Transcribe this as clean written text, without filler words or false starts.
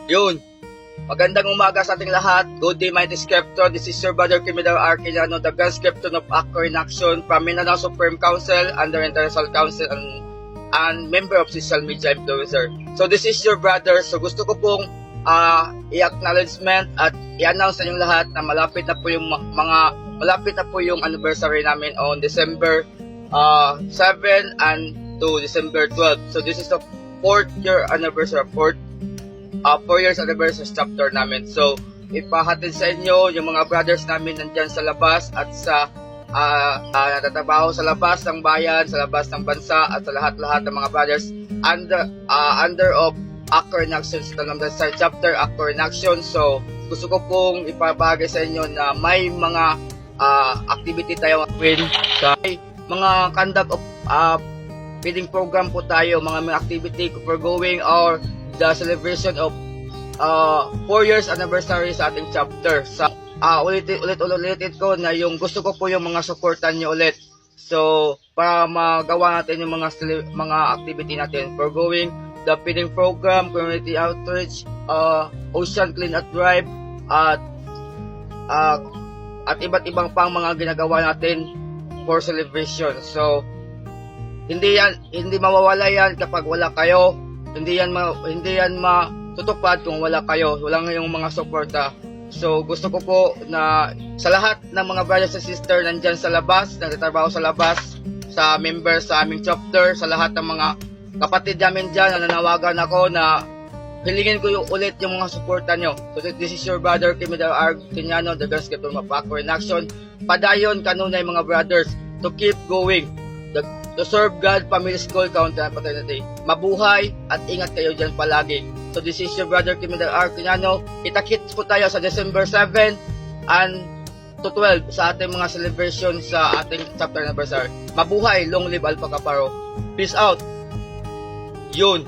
Yun. Magandang umaga sa ating lahat. Good day, mighty Scriptor. This is your brother Kimidar Arquillano, the Grand Scriptor of Accor in Action from Mindanao Supreme Council, under International Council, and member of social media influencer. So this is your brother. So gusto ko pong i-acknowledgement at i-announce sa inyong lahat na malapit na po yung anniversary namin on December 7 and to December 12. So this is the 4th year anniversary, 4 years anniversary chapter namin. So ipahatid sa inyo yung mga brothers namin nandyan sa labas at sa natatrabaho sa labas ng bayan, sa labas ng bansa, at sa lahat-lahat ng mga brothers under of Accor in Action sa chapter Accor in Action. So gusto ko pong ipabagay sa inyo na may mga activity tayo gawin sa mga conduct of feeding program po tayo, mga activity for going or the celebration of 4 years anniversary sa ating chapter. Sa ulit ko na yung gusto ko po yung mga supportan nyo ulit. So para magawa natin yung mga activity natin for going the feeding program, community outreach, ocean clean up drive, at iba't ibang pang mga ginagawa natin for celebration. So hindi mawawala yan kapag wala kayo. Hindi yan matutupad kung wala kayo, walang yung mga suporta. So gusto ko po na sa lahat ng mga brothers and sisters nandyan sa labas, nagtatrabaho sa labas, sa members sa aming chapter, sa lahat ng mga kapatid namin dyan, nananawagan ako na hilingin ko ulit yung mga suporta nyo. So this is your brother Kimidar Arquillano, the Grand Scriptor of Accor in Action. Padayon kanunay mga brothers to keep going, to serve God, Family School, County and Paternity. Mabuhay at ingat kayo dyan palagi. So this is your brother Kimidar Arquillano. Kita-kits po tayo sa December 7 and to 12 sa ating mga celebration sa ating chapter anniversary. Mabuhay, long live Alpha Kaparo. Peace out. Yun.